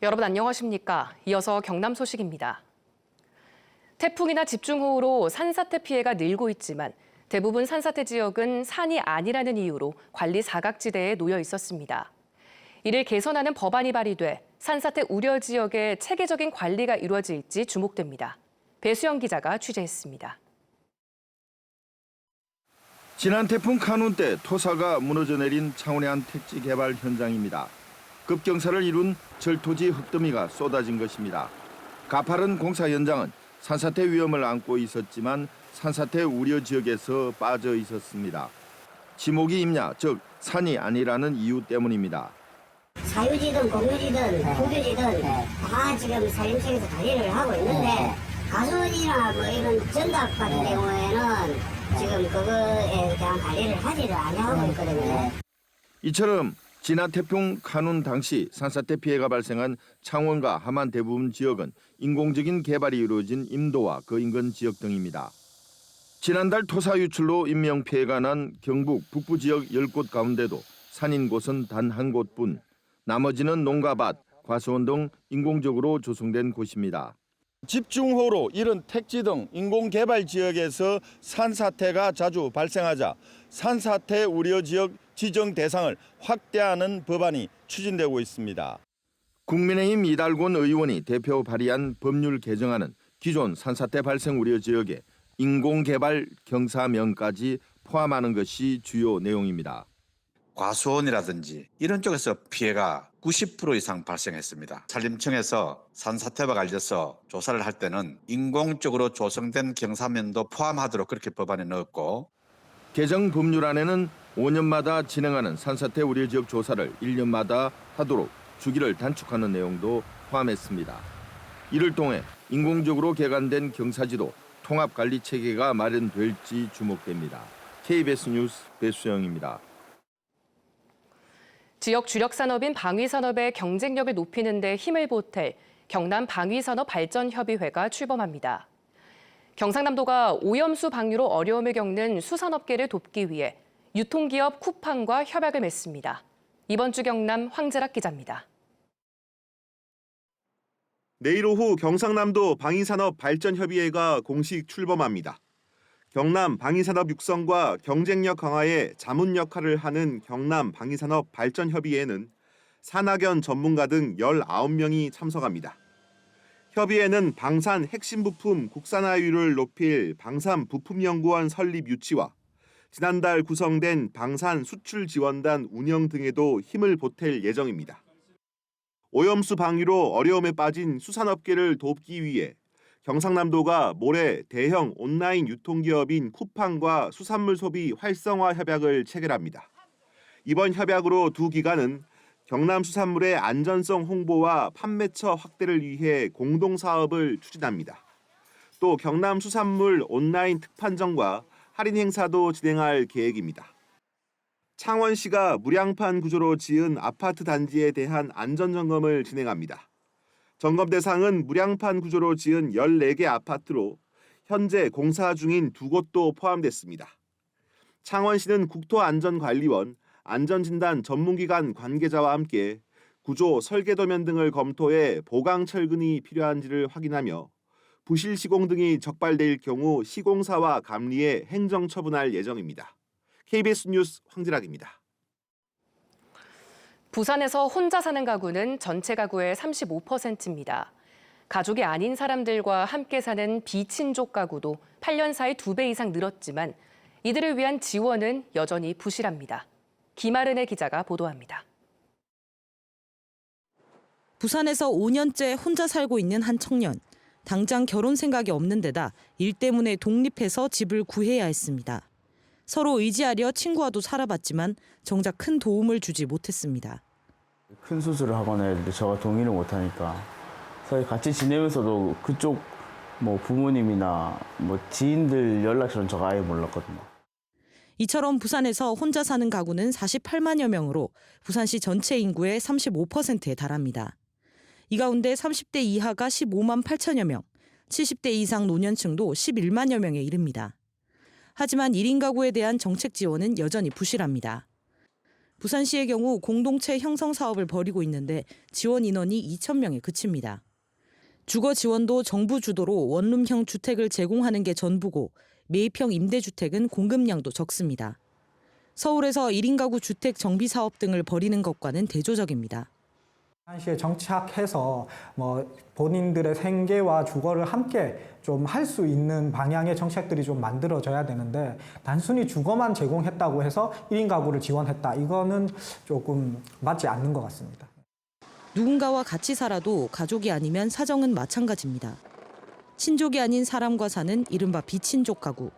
여러분 안녕하십니까? 이어서 경남 소식입니다. 태풍이나 집중호우로 산사태 피해가 늘고 있지만 대부분 산사태 지역은 산이 아니라는 이유로 관리 사각지대에 놓여 있었습니다. 이를 개선하는 법안이 발의돼 산사태 우려 지역의 체계적인 관리가 이루어질지 주목됩니다. 배수영 기자가 취재했습니다. 지난 태풍 카눈 때 토사가 무너져 내린 창원의 한 택지 개발 현장입니다. 급경사를 이룬 절토지 흙더미가 쏟아진 것입니다. 가파른 공사 현장은 산사태 위험을 안고 있었지만 산사태 우려 지역에서 빠져 있었습니다. 지목이 임야, 즉 산이 아니라는 이유 때문입니다. 사유지든 공유지든 국유지든 다 지금 산림청에서 관리를 하고 있는데 가수지나 뭐 이런 전답 같은 경우에는 지금 그거에 대한 관리를 하지를 않고 있거든요. 이처럼 지난 태풍 카눈 당시 산사태 피해가 발생한 창원과 함안 대부분 지역은 인공적인 개발이 이루어진 임도와 그 인근 지역 등입니다. 지난달 토사 유출로 인명 피해가 난 경북 북부 지역 10곳 가운데도 산인 곳은 단 한 곳뿐, 나머지는 농가밭, 과수원 등 인공적으로 조성된 곳입니다. 집중호우로 이른 택지 등 인공개발 지역에서 산사태가 자주 발생하자 산사태 우려 지역 지정 대상을 확대하는 법안이 추진되고 있습니다. 국민의힘 이달곤 의원이 대표 발의한 법률 개정안은 기존 산사태 발생 우려 지역에 인공개발 경사면까지 포함하는 것이 주요 내용입니다. 과수원이라든지 이런 쪽에서 피해가 90% 이상 발생했습니다. 산림청에서 산사태와 관련해서 조사를 할 때는 인공적으로 조성된 경사면도 포함하도록 그렇게 법안에 넣었고, 개정 법률안에는 5년마다 진행하는 산사태 우려 지역 조사를 1년마다 하도록 주기를 단축하는 내용도 포함했습니다. 이를 통해 인공적으로 개간된 경사지도 통합관리 체계가 마련될지 주목됩니다. KBS 뉴스 배수영입니다. 지역 주력 산업인 방위산업의 경쟁력을 높이는 데 힘을 보탤 경남 방위산업발전협의회가 출범합니다. 경상남도가 오염수 방류로 어려움을 겪는 수산업계를 돕기 위해 유통기업 쿠팡과 협약을 맺습니다. 이번 주 경남 황재락 기자입니다. 내일 오후 경상남도 방위산업발전협의회가 공식 출범합니다. 경남 방위산업 육성과 경쟁력 강화에 자문 역할을 하는 경남 방위산업발전협의회는 산학연 전문가 등 19명이 참석합니다. 협의회는 방산 핵심 부품 국산화율을 높일 방산부품연구원 설립 유치와 지난달 구성된 방산 수출 지원단 운영 등에도 힘을 보탤 예정입니다. 오염수 방류로 어려움에 빠진 수산업계를 돕기 위해 경상남도가 모레 대형 온라인 유통기업인 쿠팡과 수산물 소비 활성화 협약을 체결합니다. 이번 협약으로 두 기관은 경남 수산물의 안전성 홍보와 판매처 확대를 위해 공동 사업을 추진합니다. 또 경남 수산물 온라인 특판정과 할인 행사도 진행할 계획입니다. 창원시가 무량판 구조로 지은 아파트 단지에 대한 안전점검을 진행합니다. 점검 대상은 무량판 구조로 지은 14개 아파트로 현재 공사 중인 2곳도 포함됐습니다. 창원시는 국토안전관리원, 안전진단 전문기관 관계자와 함께 구조 설계도면 등을 검토해 보강 철근이 필요한지를 확인하며 부실 시공 등이 적발될 경우 시공사와 감리해 행정처분할 예정입니다. KBS 뉴스 황지락입니다. 부산에서 혼자 사는 가구는 전체 가구의 35%입니다. 가족이 아닌 사람들과 함께 사는 비친족 가구도 8년 사이 2배 이상 늘었지만 이들을 위한 지원은 여전히 부실합니다. 김아른의 기자가 보도합니다. 부산에서 5년째 혼자 살고 있는 한 청년. 당장 결혼 생각이 없는 데다 일 때문에 독립해서 집을 구해야 했습니다. 서로 의지하려 친구와도 살아봤지만 정작 큰 도움을 주지 못했습니다. 큰 수술을 하거나 해도 제가 동의를 못하니까 사실 같이 지내면서도 그쪽 부모님이나 지인들 연락처는 제가 아예 몰랐거든요. 이처럼 부산에서 혼자 사는 가구는 48만여 명으로 부산시 전체 인구의 35%에 달합니다. 이 가운데 30대 이하가 15만 8천여 명, 70대 이상 노년층도 11만여 명에 이릅니다. 하지만 1인 가구에 대한 정책 지원은 여전히 부실합니다. 부산시의 경우 공동체 형성 사업을 벌이고 있는데 지원 인원이 2,000명에 그칩니다. 주거 지원도 정부 주도로 원룸형 주택을 제공하는 게 전부고 매입형 임대주택은 공급량도 적습니다. 서울에서 1인 가구 주택 정비 사업 등을 벌이는 것과는 대조적입니다. 부산시에 정착해서 본인들의 생계와 주거를 함께 좀 할 수 있는 방향의 정책들이 좀 만들어져야 되는데 단순히 주거만 제공했다고 해서 1인 가구를 지원했다. 이거는 조금 맞지 않는 것 같습니다. 누군가와 같이 살아도 가족이 아니면 사정은 마찬가지입니다. 친족이 아닌 사람과 사는 이른바 비친족 가구.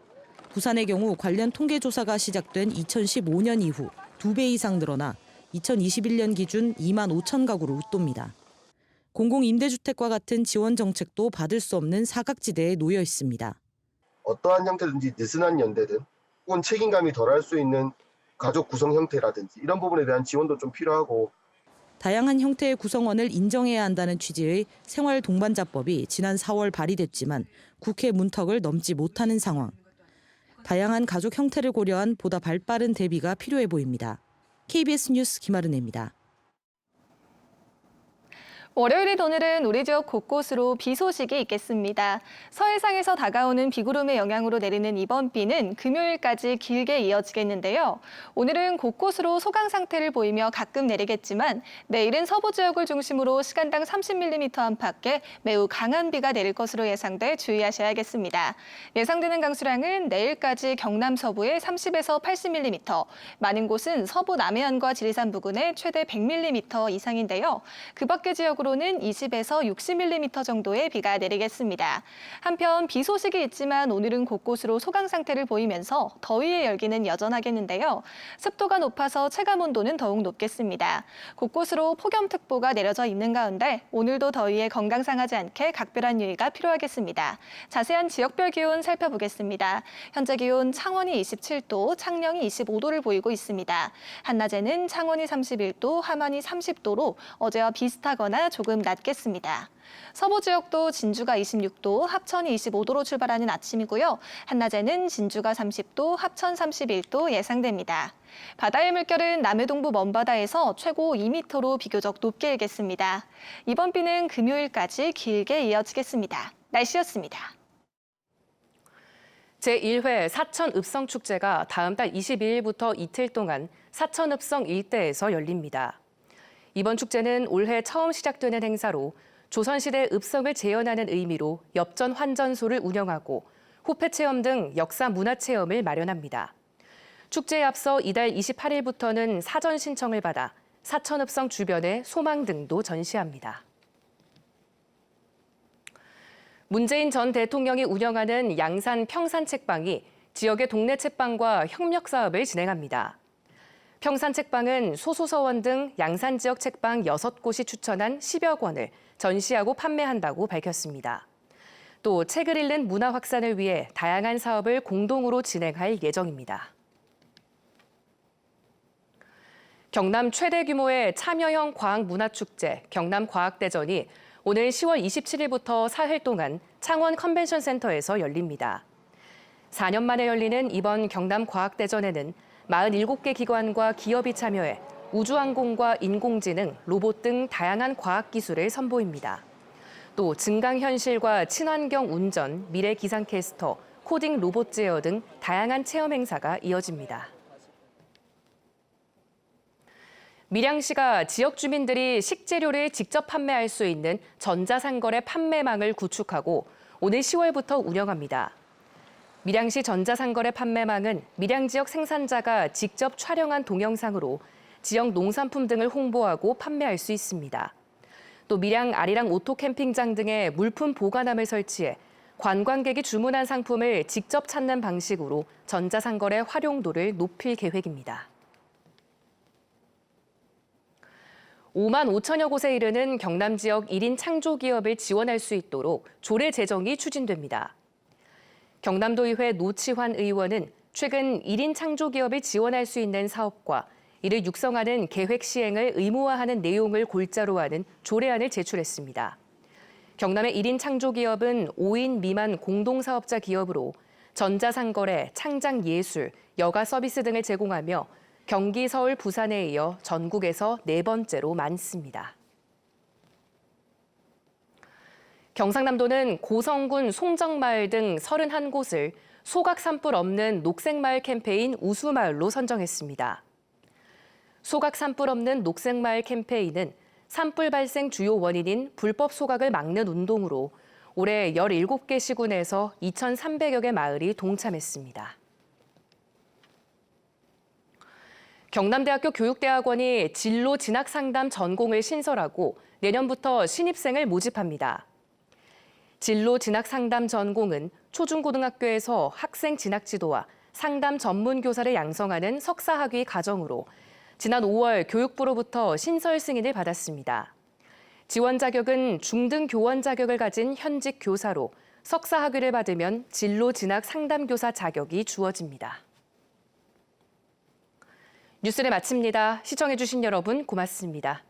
부산의 경우 관련 통계조사가 시작된 2015년 이후 2배 이상 늘어나 2021년 기준 2만 5천 가구를 웃돕니다. 공공임대주택과 같은 지원 정책도 받을 수 없는 사각지대에 놓여 있습니다. 어떠한 형태든지 느슨한 연대든 혹은 책임감이 덜할 수 있는 가족 구성 형태라든지 이런 부분에 대한 지원도 좀 필요하고 다양한 형태의 구성원을 인정해야 한다는 취지의 생활동반자법이 지난 4월 발의됐지만 국회 문턱을 넘지 못하는 상황. 다양한 가족 형태를 고려한 보다 발빠른 대비가 필요해 보입니다. KBS 뉴스 김아른입니다. 월요일인 오늘은 우리 지역 곳곳으로 비 소식이 있겠습니다. 서해상에서 다가오는 비구름의 영향으로 내리는 이번 비는 금요일까지 길게 이어지겠는데요. 오늘은 곳곳으로 소강 상태를 보이며 가끔 내리겠지만 내일은 서부 지역을 중심으로 시간당 30mm 안팎의 매우 강한 비가 내릴 것으로 예상돼 주의하셔야겠습니다. 예상되는 강수량은 내일까지 경남 서부에 30에서 80mm, 많은 곳은 서부 남해안과 지리산 부근에 최대 100mm 이상인데요. 그 밖의 지역으로 는 20에서 60mm 정도의 비가 내리겠습니다. 한편 비 소식이 있지만 오늘은 곳곳으로 소강 상태를 보이면서 더위의 열기는 여전하겠는데요. 습도가 높아서 체감 온도는 더욱 높겠습니다. 곳곳으로 폭염특보가 내려져 있는 가운데 오늘도 더위에 건강 상하지 않게 각별한 유의가 필요하겠습니다. 자세한 지역별 기온 살펴보겠습니다. 현재 기온 창원이 27도, 창녕이 25도를 보이고 있습니다. 한낮에는 창원이 31도, 함안이 30도로 어제와 비슷하거나 조금 낮겠습니다. 서부 지역도 진주가 26도, 합천이 25도로 출발하는 아침이고요. 한낮에는 진주가 30도, 합천 31도 예상됩니다. 바다의 물결은 남해동부 먼바다에서 최고 2m로 비교적 높게 일겠습니다. 이번 비는 금요일까지 길게 이어지겠습니다. 날씨였습니다. 제1회 사천읍성축제가 다음 달 22일부터 이틀 동안 사천읍성 일대에서 열립니다. 이번 축제는 올해 처음 시작되는 행사로 조선시대 읍성을 재현하는 의미로 엽전 환전소를 운영하고 호패 체험 등 역사 문화 체험을 마련합니다. 축제에 앞서 이달 28일부터는 사전 신청을 받아 사천읍성 주변의 소망 등도 전시합니다. 문재인 전 대통령이 운영하는 양산 평산책방이 지역의 동네 책방과 협력 사업을 진행합니다. 평산책방은 소소서원 등 양산 지역 책방 6곳이 추천한 10여 권을 전시하고 판매한다고 밝혔습니다. 또 책을 읽는 문화 확산을 위해 다양한 사업을 공동으로 진행할 예정입니다. 경남 최대 규모의 참여형 과학문화축제 경남과학대전이 오늘 10월 27일부터 사흘 동안 창원 컨벤션센터에서 열립니다. 4년 만에 열리는 이번 경남과학대전에는 47개 기관과 기업이 참여해 우주항공과 인공지능, 로봇 등 다양한 과학기술을 선보입니다. 또 증강현실과 친환경 운전, 미래 기상캐스터, 코딩 로봇 제어 등 다양한 체험 행사가 이어집니다. 밀양시가 지역 주민들이 식재료를 직접 판매할 수 있는 전자상거래 판매망을 구축하고 오늘 10월부터 운영합니다. 밀양시 전자상거래 판매망은 밀양 지역 생산자가 직접 촬영한 동영상으로 지역 농산품 등을 홍보하고 판매할 수 있습니다. 또 밀양 아리랑 오토캠핑장 등의 물품 보관함을 설치해 관광객이 주문한 상품을 직접 찾는 방식으로 전자상거래 활용도를 높일 계획입니다. 5만 5천여 곳에 이르는 경남 지역 1인 창조기업을 지원할 수 있도록 조례 제정이 추진됩니다. 경남도의회 노치환 의원은 최근 1인 창조기업을 지원할 수 있는 사업과 이를 육성하는 계획 시행을 의무화하는 내용을 골자로 하는 조례안을 제출했습니다. 경남의 1인 창조기업은 5인 미만 공동사업자 기업으로 전자상거래, 창작예술, 여가 서비스 등을 제공하며 경기, 서울, 부산에 이어 전국에서 4번째로 많습니다. 경상남도는 고성군 송정마을 등 31곳을 소각 산불 없는 녹색마을 캠페인 우수마을로 선정했습니다. 소각 산불 없는 녹색마을 캠페인은 산불 발생 주요 원인인 불법 소각을 막는 운동으로 올해 17개 시군에서 2,300여 개 마을이 동참했습니다. 경남대학교 교육대학원이 진로 진학 상담 전공을 신설하고 내년부터 신입생을 모집합니다. 진로 진학 상담 전공은 초중고등학교에서 학생 진학 지도와 상담 전문 교사를 양성하는 석사학위 과정으로 지난 5월 교육부로부터 신설 승인을 받았습니다. 지원 자격은 중등 교원 자격을 가진 현직 교사로 석사 학위를 받으면 진로 진학 상담 교사 자격이 주어집니다. 뉴스를 마칩니다. 시청해주신 여러분 고맙습니다.